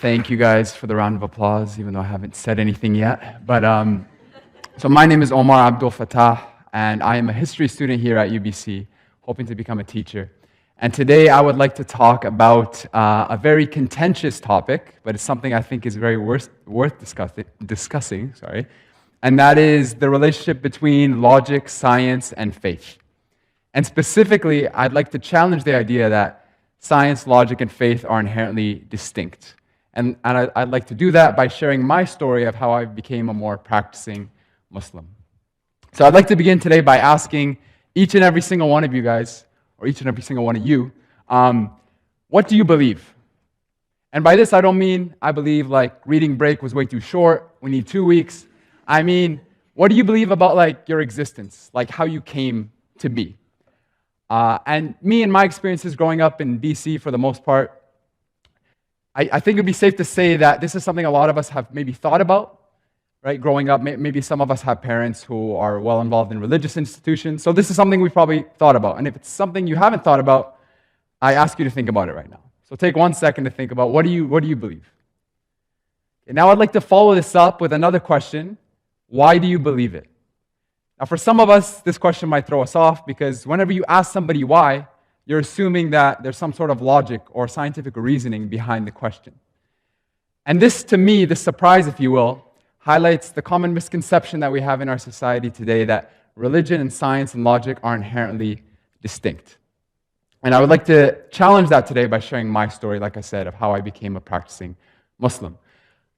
Thank you guys for the round of applause, even though I haven't said anything yet. So my name is Omar Abdul Fattah, and I am a history student here at UBC, hoping to become a teacher. And today I would like to talk about a very contentious topic, but it's something I think is very worth discussing, and that is the relationship between logic, science, and faith. And specifically, I'd like to challenge the idea that science, logic, and faith are inherently distinct. And I'd like to do that by sharing my story of how I became a more practicing Muslim. So I'd like to begin today by asking each and every single one of you guys, or each and every single one of you, what do you believe? And by this, I don't mean I believe like reading break was way too short, we need 2 weeks. I mean, what do you believe about like your existence, like how you came to be? And me and my experiences growing up in BC for the most part, I think it would be safe to say that this is something a lot of us have maybe thought about, right? Growing up, maybe some of us have parents who are well involved in religious institutions, so this is something we've probably thought about. And if it's something you haven't thought about, I ask you to think about it right now. So take 1 second to think about what do you believe? And now I'd like to follow this up with another question. Why do you believe it? Now, for some of us, this question might throw us off because whenever you ask somebody why, you're assuming that there's some sort of logic or scientific reasoning behind the question. And this, to me, this surprise, if you will, highlights the common misconception that we have in our society today that religion and science and logic are inherently distinct. And I would like to challenge that today by sharing my story, like I said, of how I became a practicing Muslim.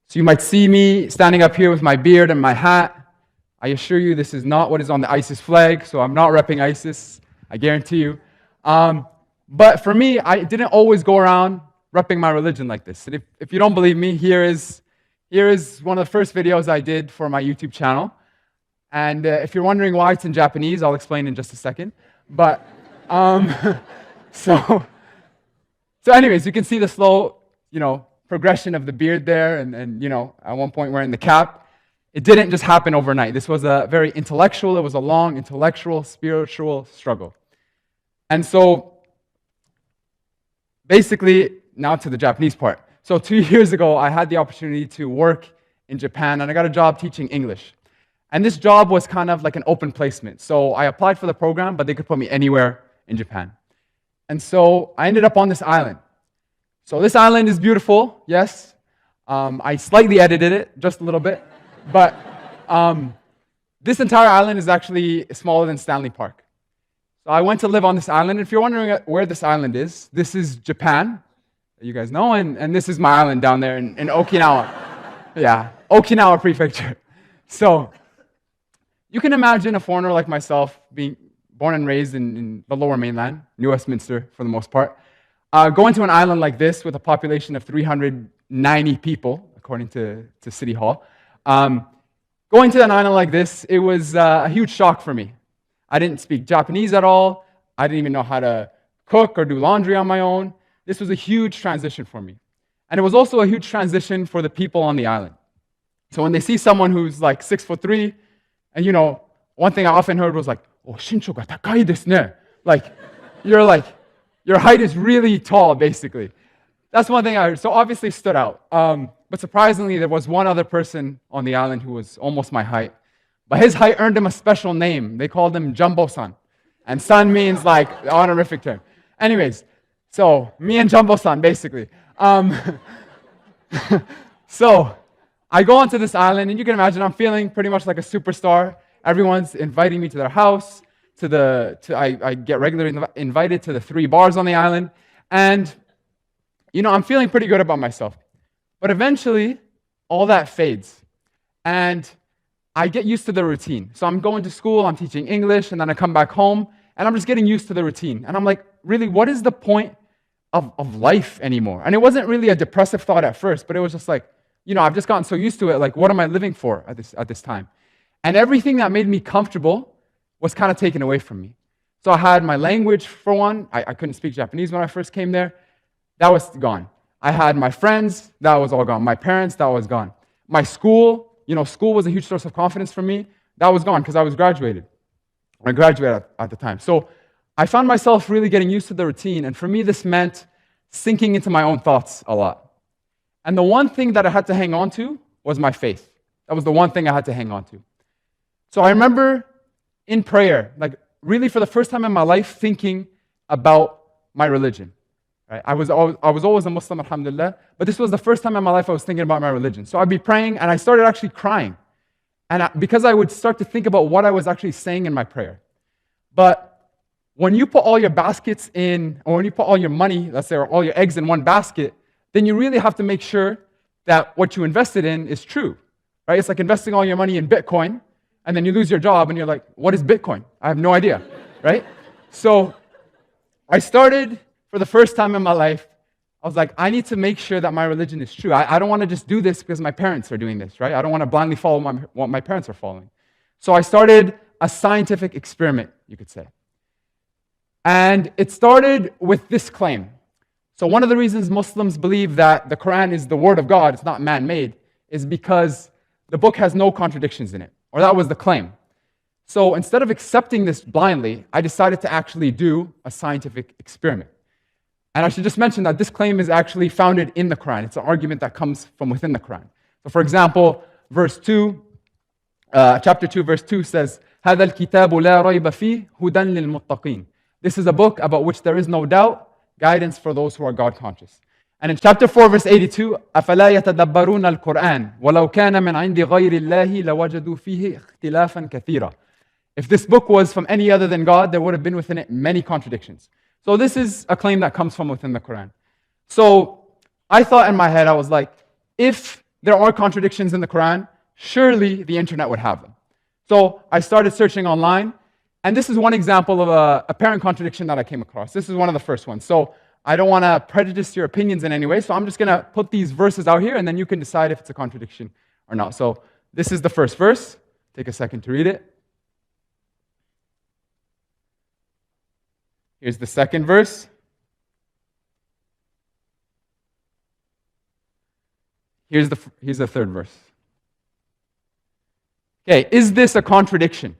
So you might see me standing up here with my beard and my hat. I assure you this is not what is on the ISIS flag, so I'm not repping ISIS, I guarantee you. But for me, I didn't always go around repping my religion like this. And if you don't believe me, here is one of the first videos I did for my YouTube channel. And if you're wondering why it's in Japanese, I'll explain in just a second. But, so anyways, you can see the slow, progression of the beard there, and at one point wearing the cap. It didn't just happen overnight. This was a very intellectual, it was a long intellectual, spiritual struggle. And so, basically, now to the Japanese part. So 2 years ago, I had the opportunity to work in Japan, and I got a job teaching English. And this job was kind of like an open placement. So I applied for the program, but they could put me anywhere in Japan. And so I ended up on this island. So this island is beautiful, yes. I slightly edited it, just a little bit. But this entire island is actually smaller than Stanley Park. So I went to live on this island. If you're wondering where this island is, this is Japan, you guys know, and this is my island down there in Okinawa. Yeah, Okinawa Prefecture. So you can imagine a foreigner like myself, being born and raised in the lower mainland, New Westminster for the most part, going to an island like this with a population of 390 people, according to City Hall. Going to an island like this, it was a huge shock for me. I didn't speak Japanese at all. I didn't even know how to cook or do laundry on my own. This was a huge transition for me. And it was also a huge transition for the people on the island. So when they see someone who's like 6'3", and one thing I often heard was like, "Oh, shinsho ga takai desu ne." Like, your height is really tall, basically. That's one thing I heard. So obviously stood out. But surprisingly, there was one other person on the island who was almost my height. But his height earned him a special name. They called him Jumbo-san. And san means like the honorific term. Anyways, so me and Jumbo-san, basically. So I go onto this island, and you can imagine I'm feeling pretty much like a superstar. Everyone's inviting me to their house. I get regularly invited to the 3 bars on the island. And, I'm feeling pretty good about myself. But eventually, all that fades. And I get used to the routine. So I'm going to school, I'm teaching English, and then I come back home, and I'm just getting used to the routine. And I'm like, really, what is the point of life anymore? And it wasn't really a depressive thought at first, but it was just like, I've just gotten so used to it, like, what am I living for at this time? And everything that made me comfortable was kind of taken away from me. So I had my language, for one. I couldn't speak Japanese when I first came there. That was gone. I had my friends, that was all gone. My parents, that was gone. My school, school was a huge source of confidence for me. That was gone because I graduated at the time. So I found myself really getting used to the routine. And for me, this meant sinking into my own thoughts a lot. And the one thing that I had to hang on to was my faith. That was the one thing I had to hang on to. So I remember in prayer, like really for the first time in my life, thinking about my religion. Right? I was always a Muslim, alhamdulillah, but this was the first time in my life I was thinking about my religion. So I'd be praying, and I started actually crying. And because I would start to think about what I was actually saying in my prayer. But when you put all your baskets in, or when you put all your money, let's say, or all your eggs in one basket, then you really have to make sure that what you invested in is true. Right? It's like investing all your money in Bitcoin, and then you lose your job, and you're like, what is Bitcoin? I have no idea. Right? So I started, for the first time in my life, I was like, I need to make sure that my religion is true. I don't want to just do this because my parents are doing this, right? I don't want to blindly follow what my parents are following. So I started a scientific experiment, you could say. And it started with this claim. So one of the reasons Muslims believe that the Quran is the word of God, it's not man-made, is because the book has no contradictions in it. Or that was the claim. So instead of accepting this blindly, I decided to actually do a scientific experiment. And I should just mention that this claim is actually founded in the Quran. It's an argument that comes from within the Quran. So for example, chapter 2, verse 2 says, هَذَا الْكِتَابُ لَا رَيْبَ فِيهِ هُدًى لِلْمُتَّقِينَ. This is a book about which there is no doubt, guidance for those who are God-conscious. And in chapter 4, verse 82, أَفَلَا يَتَدَبَّرُونَ الْقُرْآنَ وَلَوْ كَانَ مِنْ عِنْدِ غَيْرِ اللَّهِ لَوَجَدُوا فِيهِ اخْتِلَافًا كَثِيرًا. If this book was from any other than God, there would have been within it many contradictions. So this is a claim that comes from within the Quran. So I thought in my head, I was like, if there are contradictions in the Quran, surely the internet would have them. So I started searching online, and this is one example of an apparent contradiction that I came across. This is one of the first ones. So I don't want to prejudice your opinions in any way, so I'm just going to put these verses out here, and then you can decide if it's a contradiction or not. So this is the first verse. Take a second to read it. Here's the second verse. Here's the third verse. Okay, is this a contradiction?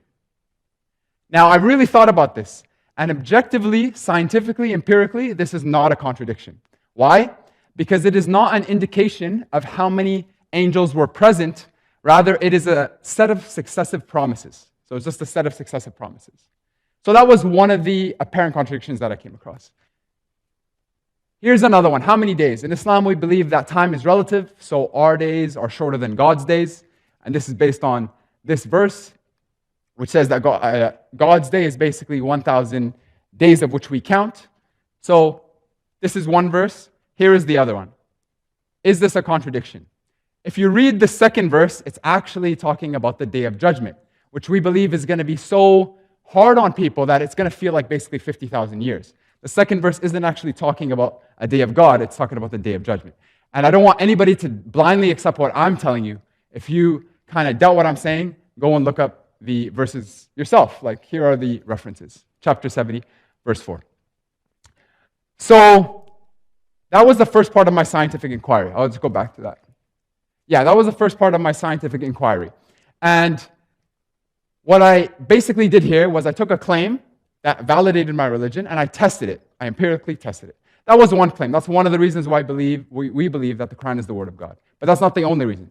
Now, I've really thought about this, and objectively, scientifically, empirically, this is not a contradiction. Why? Because it is not an indication of how many angels were present. Rather, it is a set of successive promises. So it's just a set of successive promises. So that was one of the apparent contradictions that I came across. Here's another one. How many days? In Islam, we believe that time is relative, so our days are shorter than God's days. And this is based on this verse, which says that God's day is basically 1,000 days of which we count. So this is one verse. Here is the other one. Is this a contradiction? If you read the second verse, it's actually talking about the day of judgment, which we believe is going to be so hard on people that it's going to feel like basically 50,000 years. The second verse isn't actually talking about a day of God, it's talking about the day of judgment. And I don't want anybody to blindly accept what I'm telling you. If you kind of doubt what I'm saying, go and look up the verses yourself. Like, here are the references. Chapter 70, verse 4. So, that was the first part of my scientific inquiry. I'll just go back to that. Yeah, that was the first part of my scientific inquiry. And what I basically did here was I took a claim that validated my religion and I tested it. I empirically tested it. That was one claim. That's one of the reasons why we believe that the Quran is the word of God. But that's not the only reason.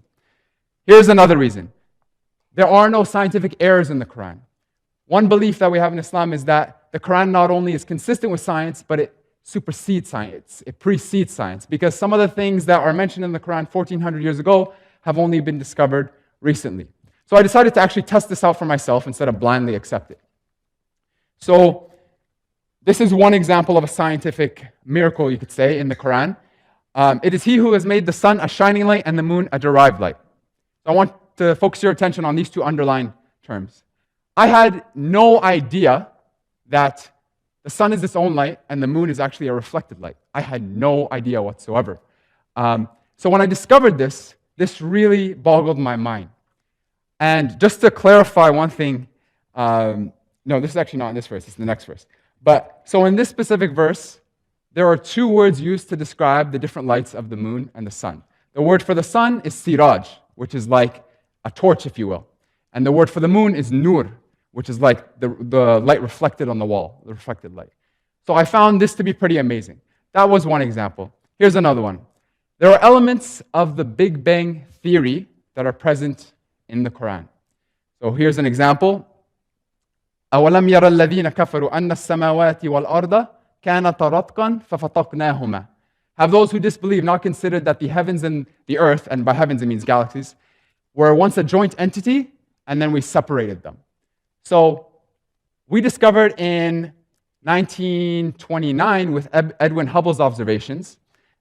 Here's another reason. There are no scientific errors in the Quran. One belief that we have in Islam is that the Quran not only is consistent with science, but it supersedes science. It precedes science. Because some of the things that are mentioned in the Quran 1,400 years ago have only been discovered recently. So I decided to actually test this out for myself instead of blindly accept it. So this is one example of a scientific miracle, you could say, in the Quran. It is He who has made the sun a shining light and the moon a derived light. So I want to focus your attention on these two underlined terms. I had no idea that the sun is its own light and the moon is actually a reflected light. I had no idea whatsoever. So when I discovered this, this really boggled my mind. And just to clarify one thing, no, this is actually not in this verse, it's the next verse. But so in this specific verse, there are two words used to describe the different lights of the moon and the sun. The word for the sun is siraj, which is like a torch, if you will. And the word for the moon is nur, which is like the light reflected on the wall, the reflected light. So I found this to be pretty amazing. That was one example. Here's another one. There are elements of the Big Bang theory that are present in the Quran. So here's an example. أَوَلَمْ يَرَ الَّذِينَ كَفَرُوا أَنَّ السَّمَاوَاتِ وَالْأَرْضَ كَانَتَا رَتْقًا فَفَتَقْنَاهُمَا. Have those who disbelieve not considered that the heavens and the earth, and by heavens it means galaxies, were once a joint entity, and then we separated them. So we discovered in 1929 with Edwin Hubble's observations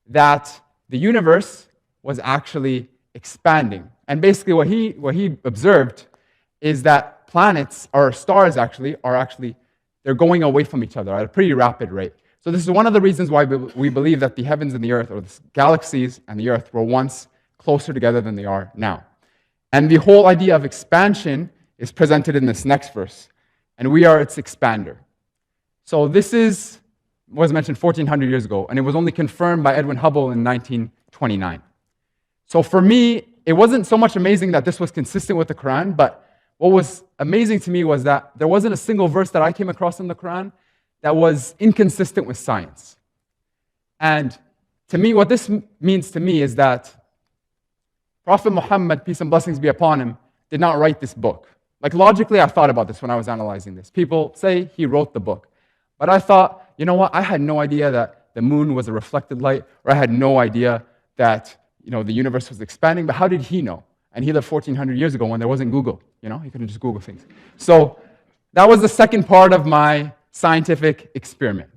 that the universe was actually expanding. And basically what he observed is that planets, or stars actually, they're going away from each other at a pretty rapid rate. So this is one of the reasons why we believe that the heavens and the earth, or the galaxies and the earth, were once closer together than they are now. And the whole idea of expansion is presented in this next verse. And we are its expander. So this was mentioned 1400 years ago, and it was only confirmed by Edwin Hubble in 1929. So for me, it wasn't so much amazing that this was consistent with the Quran, but what was amazing to me was that there wasn't a single verse that I came across in the Quran that was inconsistent with science. And to me, what this means to me is that Prophet Muhammad, peace and blessings be upon him, did not write this book. Like logically, I thought about this when I was analyzing this. People say he wrote the book. But I thought, you know what, I had no idea that the moon was a reflected light, or I had no idea that the universe was expanding, but how did he know? And he lived 1400 years ago when there wasn't Google. He couldn't just Google things. So that was the second part of my scientific experiment.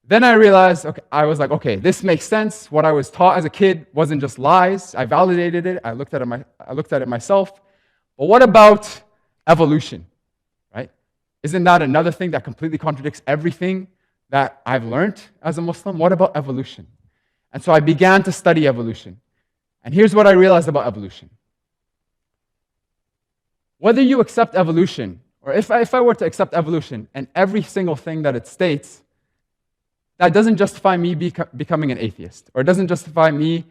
Then I realized, okay, this makes sense. What I was taught as a kid wasn't just lies. I validated it. I looked at it myself. But what about evolution, right? Isn't that another thing that completely contradicts everything that I've learned as a Muslim? What about evolution? And so I began to study evolution. And here's what I realized about evolution. Whether you accept evolution, or if I were to accept evolution and every single thing that it states, that doesn't justify me becoming an atheist, or it doesn't justify me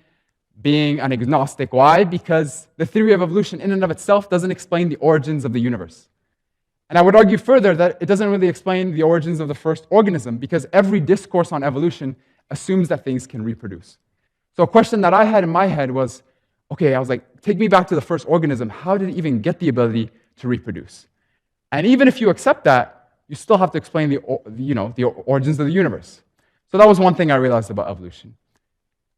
being an agnostic. Why? Because the theory of evolution in and of itself doesn't explain the origins of the universe. And I would argue further that it doesn't really explain the origins of the first organism, because every discourse on evolution assumes that things can reproduce. So a question that I had in my head was, okay, I was like, take me back to the first organism. How did it even get the ability to reproduce? And even if you accept that, you still have to explain the origins of the universe. So that was one thing I realized about evolution.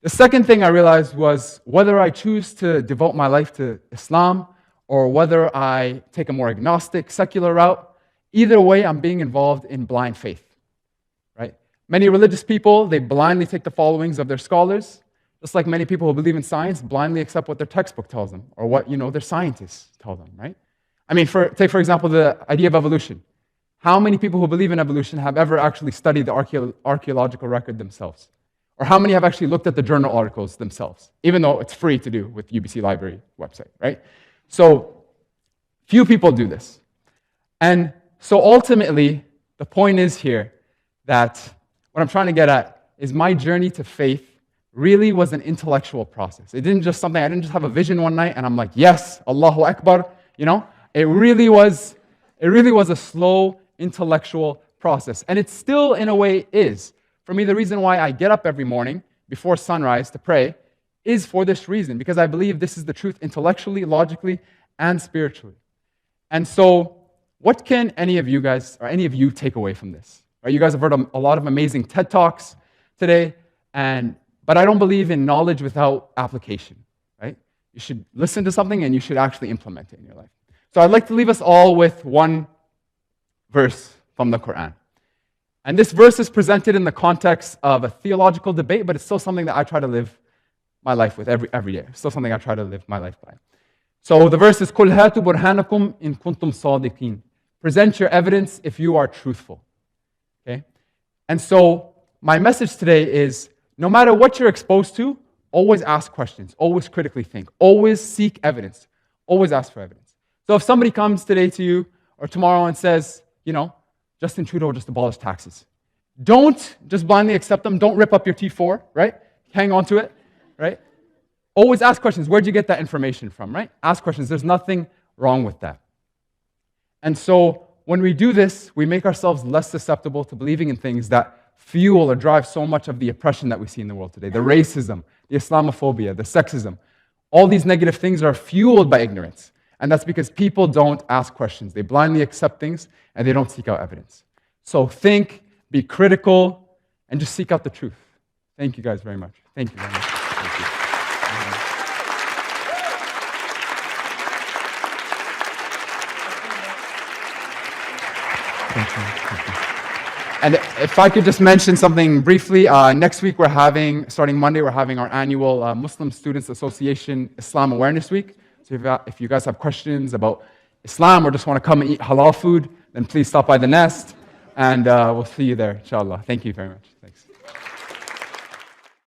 The second thing I realized was whether I choose to devote my life to Islam or whether I take a more agnostic, secular route, either way, I'm being involved in blind faith, right? Many religious people, they blindly take the followings of their scholars, just like many people who believe in science blindly accept what their textbook tells them or what their scientists tell them, right? I mean, take for example the idea of evolution. How many people who believe in evolution have ever actually studied the archaeological record themselves? Or how many have actually looked at the journal articles themselves, even though it's free to do with UBC Library website, right? So few people do this. And so ultimately, the point is here that what I'm trying to get at is my journey to faith really was an intellectual process. I didn't just have a vision one night and I'm like, yes, Allahu Akbar, It really was a slow intellectual process. And it still, in a way, is. For me, the reason why I get up every morning before sunrise to pray is for this reason, because I believe this is the truth intellectually, logically, and spiritually. And so, what can any of you guys, or any of you, take away from this? Right? You guys have heard a lot of amazing TED Talks today, but I don't believe in knowledge without application. Right? You should listen to something and you should actually implement it in your life. So I'd like to leave us all with one verse from the Quran. And this verse is presented in the context of a theological debate, but it's still something that I try to live my life with every day. It's still something I try to live my life by. So the verse is, قُلْ هَاتُوا بُرْهَانَكُمْ إِن كُنْتُمْ صَادِقِينَ. Present your evidence if you are truthful. Okay? And so my message today is, no matter what you're exposed to, always ask questions, always critically think, always seek evidence, always ask for evidence. So if somebody comes today to you or tomorrow and says, Justin Trudeau just abolished taxes, don't just blindly accept them. Don't rip up your T4, right? Hang on to it, right? Always ask questions. Where'd you get that information from, right? Ask questions. There's nothing wrong with that. And so when we do this, we make ourselves less susceptible to believing in things that fuel or drive so much of the oppression that we see in the world today. The racism, the Islamophobia, the sexism. All these negative things are fueled by ignorance. And that's because people don't ask questions. They blindly accept things and they don't seek out evidence. So think, be critical, and just seek out the truth. Thank you guys very much. Thank you very much. Thank you. Thank you. And if I could just mention something briefly, next week starting Monday, we're having our annual Muslim Students Association Islam Awareness Week. So if you guys have questions about Islam or just want to come and eat halal food, then please stop by the Nest, and we'll see you there, inshallah. Thank you very much.